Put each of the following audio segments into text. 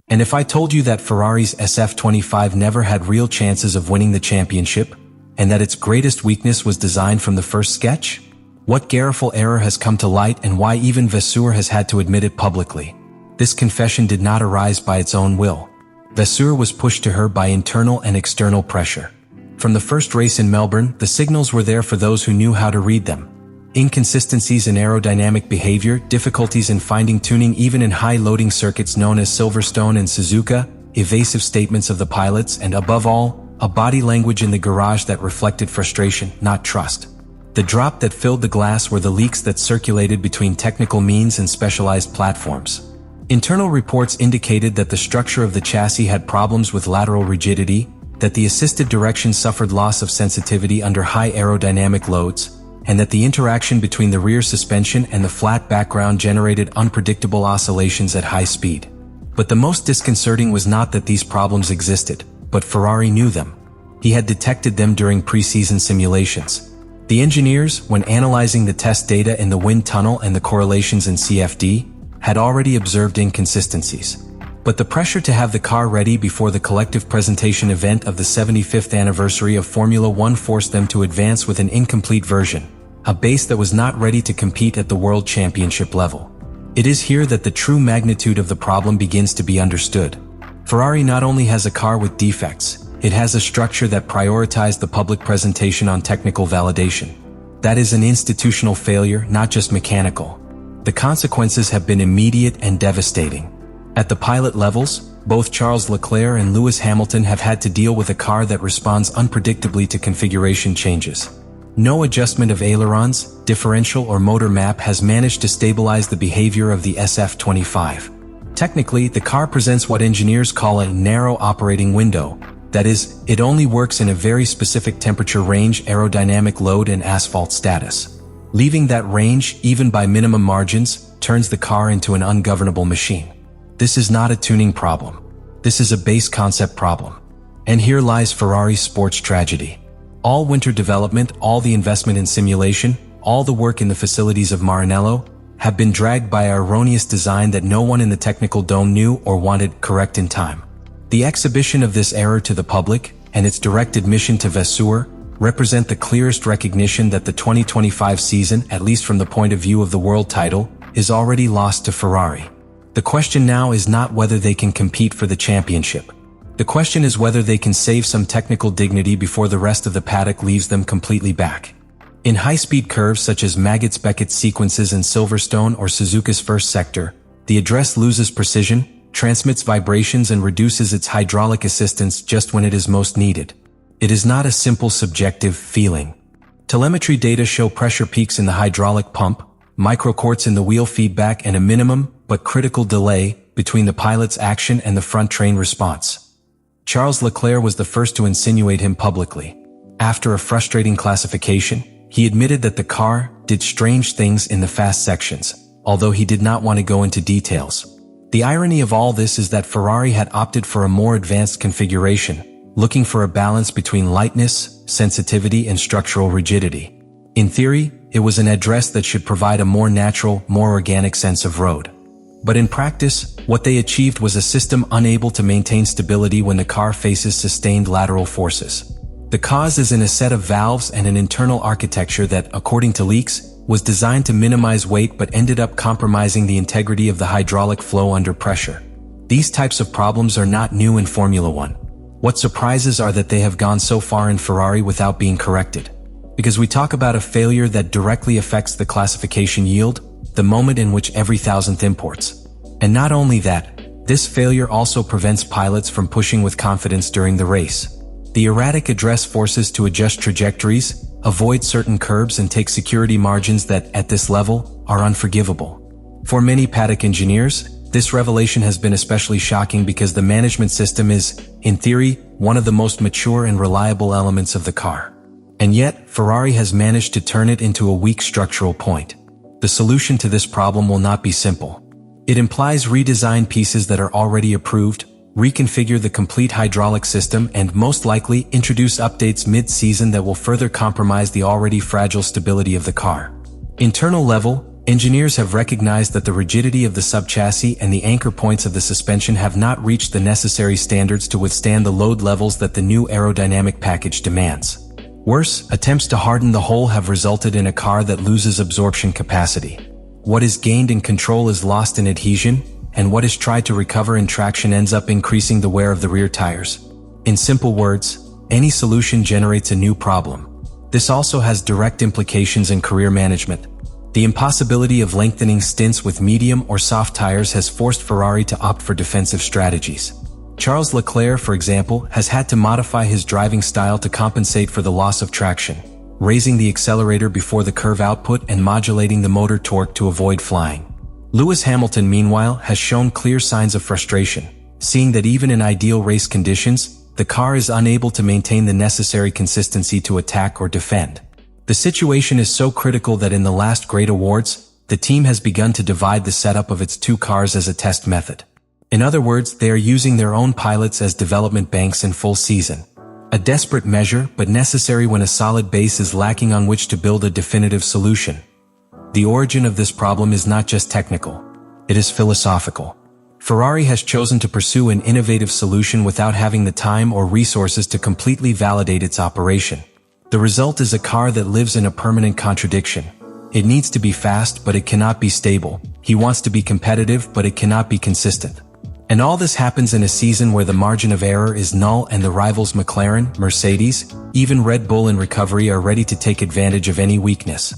And if I told you that Ferrari's SF-25 never had real chances of winning the championship, and that its greatest weakness was designed from the first sketch? What gariful error has come to light and why even Vasseur has had to admit it publicly? This confession did not arise by its own will. Vasseur was pushed to her by internal and external pressure. From the first race in Melbourne, the signals were there for those who knew how to read them. Inconsistencies in aerodynamic behavior, difficulties in finding tuning even in high-loading circuits known as Silverstone and Suzuka, evasive statements of the pilots, and above all, a body language in the garage that reflected frustration, not trust. The drop that filled the glass were the leaks that circulated between technical means and specialized platforms. Internal reports indicated that the structure of the chassis had problems with lateral rigidity, that the assisted direction suffered loss of sensitivity under high aerodynamic loads, and that the interaction between the rear suspension and the flat background generated unpredictable oscillations at high speed. But the most disconcerting was not that these problems existed, but Ferrari knew them. He had detected them during pre-season simulations. The engineers, when analyzing the test data in the wind tunnel and the correlations in CFD, had already observed inconsistencies. But the pressure to have the car ready before the collective presentation event of the 75th anniversary of Formula One forced them to advance with an incomplete version, a base that was not ready to compete at the World Championship level. It is here that the true magnitude of the problem begins to be understood. Ferrari not only has a car with defects, it has a structure that prioritized the public presentation on technical validation. That is an institutional failure, not just mechanical. The consequences have been immediate and devastating. At the pilot levels, both Charles Leclerc and Lewis Hamilton have had to deal with a car that responds unpredictably to configuration changes. No adjustment of ailerons, differential or motor map has managed to stabilize the behavior of the SF-25. Technically, the car presents what engineers call a narrow operating window. That is, it only works in a very specific temperature range, aerodynamic load and asphalt status. Leaving that range, even by minimum margins, turns the car into an ungovernable machine. This is not a tuning problem. This is a base concept problem. And here lies Ferrari's sports tragedy. All winter development, all the investment in simulation, all the work in the facilities of Maranello, have been dragged by an erroneous design that no one in the technical dome knew or wanted correct in time. The exhibition of this error to the public, and its direct admission to Vasseur, represent the clearest recognition that the 2025 season, at least from the point of view of the world title, is already lost to Ferrari. The question now is not whether they can compete for the championship. The question is whether they can save some technical dignity before the rest of the paddock leaves them completely back. In high-speed curves such as Maggots-Beckett's sequences in Silverstone or Suzuka's first sector, the address loses precision, transmits vibrations and reduces its hydraulic assistance just when it is most needed. It is not a simple subjective feeling. Telemetry data show pressure peaks in the hydraulic pump, microcorts in the wheel feedback and a minimum, but critical delay, between the pilot's action and the front train response. Charles Leclerc was the first to insinuate him publicly. After a frustrating classification, he admitted that the car did strange things in the fast sections, although he did not want to go into details. The irony of all this is that Ferrari had opted for a more advanced configuration, looking for a balance between lightness, sensitivity, and structural rigidity. In theory, it was an address that should provide a more natural, more organic sense of road. But in practice, what they achieved was a system unable to maintain stability when the car faces sustained lateral forces. The cause is in a set of valves and an internal architecture that, according to leaks, was designed to minimize weight but ended up compromising the integrity of the hydraulic flow under pressure. These types of problems are not new in Formula One. What surprises are that they have gone so far in Ferrari without being corrected. Because we talk about a failure that directly affects the classification yield, the moment in which every thousandth imports. And not only that, this failure also prevents pilots from pushing with confidence during the race. The erratic address forces to adjust trajectories, avoid certain curbs and take security margins that, at this level, are unforgivable. For many paddock engineers, this revelation has been especially shocking because the management system is, in theory, one of the most mature and reliable elements of the car. And yet, Ferrari has managed to turn it into a weak structural point. The solution to this problem will not be simple. It implies redesign pieces that are already approved, reconfigure the complete hydraulic system, and most likely introduce updates mid-season that will further compromise the already fragile stability of the car. Internal level, Engineers have recognized that the rigidity of the subchassis and the anchor points of the suspension have not reached the necessary standards to withstand the load levels that the new aerodynamic package demands. Worse, attempts to harden the whole have resulted in a car that loses absorption capacity. What is gained in control is lost in adhesion, and what is tried to recover in traction ends up increasing the wear of the rear tires. In simple words, any solution generates a new problem. This also has direct implications in career management. The impossibility of lengthening stints with medium or soft tires has forced Ferrari to opt for defensive strategies. Charles Leclerc, for example, has had to modify his driving style to compensate for the loss of traction, raising the accelerator before the curve output and modulating the motor torque to avoid flying. Lewis Hamilton, meanwhile, has shown clear signs of frustration, seeing that even in ideal race conditions, the car is unable to maintain the necessary consistency to attack or defend. The situation is so critical that in the last Great Awards, the team has begun to divide the setup of its two cars as a test method. In other words, they are using their own pilots as development banks in full season. A desperate measure, but necessary when a solid base is lacking on which to build a definitive solution. The origin of this problem is not just technical. It is philosophical. Ferrari has chosen to pursue an innovative solution without having the time or resources to completely validate its operation. The result is a car that lives in a permanent contradiction. It needs to be fast, but it cannot be stable. He wants to be competitive, but it cannot be consistent. And all this happens in a season where the margin of error is null and the rivals McLaren, Mercedes, even Red Bull in recovery are ready to take advantage of any weakness.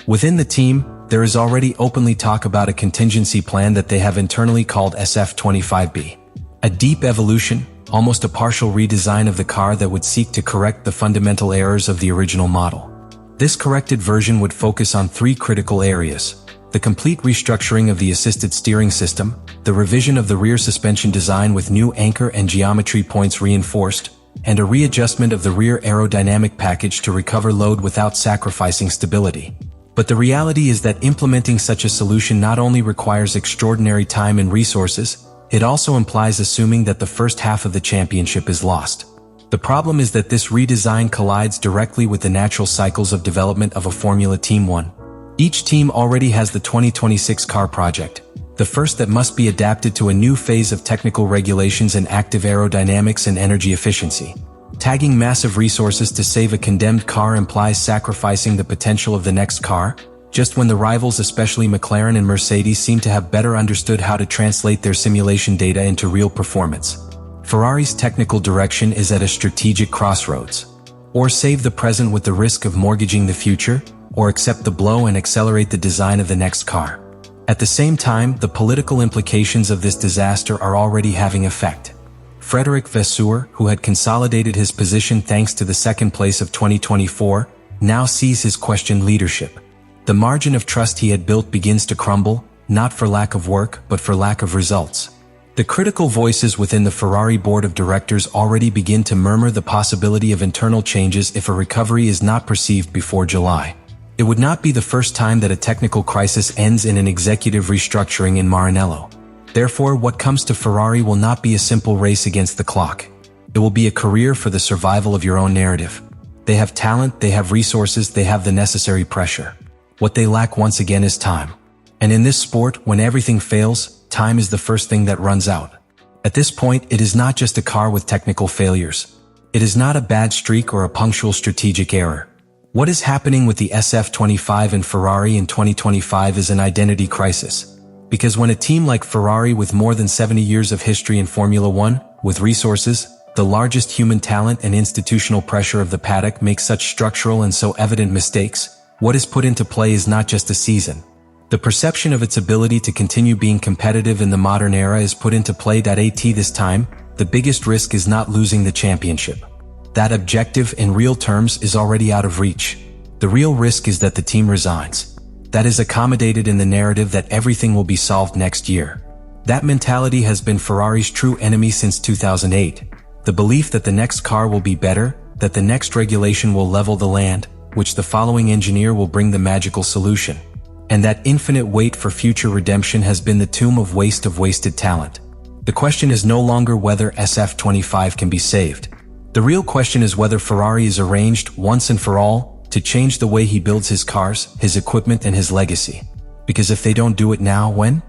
Within the team, there is already openly talk about a contingency plan that they have internally called SF-25'S. A deep evolution, almost a partial redesign of the car that would seek to correct the fundamental errors of the original model. This corrected version would focus on three critical areas: the complete restructuring of the assisted steering system, the revision of the rear suspension design with new anchor and geometry points reinforced, and a readjustment of the rear aerodynamic package to recover load without sacrificing stability. But the reality is that implementing such a solution not only requires extraordinary time and resources, it also implies assuming that the first half of the championship is lost. The problem is that this redesign collides directly with the natural cycles of development of a Formula Team 1. Each team already has the 2026 car project, the first that must be adapted to a new phase of technical regulations in active aerodynamics and energy efficiency. Tagging massive resources to save a condemned car implies sacrificing the potential of the next car, just when the rivals, especially McLaren and Mercedes, seem to have better understood how to translate their simulation data into real performance. Ferrari's technical direction is at a strategic crossroads. Or save the present with the risk of mortgaging the future, or accept the blow and accelerate the design of the next car. At the same time, the political implications of this disaster are already having effect. Frederic Vasseur, who had consolidated his position thanks to the second place of 2024, now sees his questioned leadership. The margin of trust he had built begins to crumble, not for lack of work, but for lack of results. The critical voices within the Ferrari board of directors already begin to murmur the possibility of internal changes if a recovery is not perceived before July. It would not be the first time that a technical crisis ends in an executive restructuring in Maranello. Therefore, what comes to Ferrari will not be a simple race against the clock. It will be a career for the survival of your own narrative. They have talent, they have resources, they have the necessary pressure. What they lack once again is time. And in this sport, when everything fails, time is the first thing that runs out. At this point, it is not just a car with technical failures. It is not a bad streak or a punctual strategic error. What is happening with the SF-25 and Ferrari in 2025 is an identity crisis. Because when a team like Ferrari with more than 70 years of history in Formula One, with resources, the largest human talent and institutional pressure of the paddock makes such structural and so evident mistakes, what is put into play is not just a season. The perception of its ability to continue being competitive in the modern era is put into play. This time, the biggest risk is not losing the championship. That objective in real terms is already out of reach. The real risk is that the team resigns. That is accommodated in the narrative that everything will be solved next year. That mentality has been Ferrari's true enemy since 2008. The belief that the next car will be better, that the next regulation will level the land, which the following engineer will bring the magical solution. And that infinite wait for future redemption has been the tomb of wasted talent. The question is no longer whether SF-25 can be saved. The real question is whether Ferrari is arranged, once and for all, to change the way he builds his cars, his equipment and his legacy. Because if they don't do it now, when?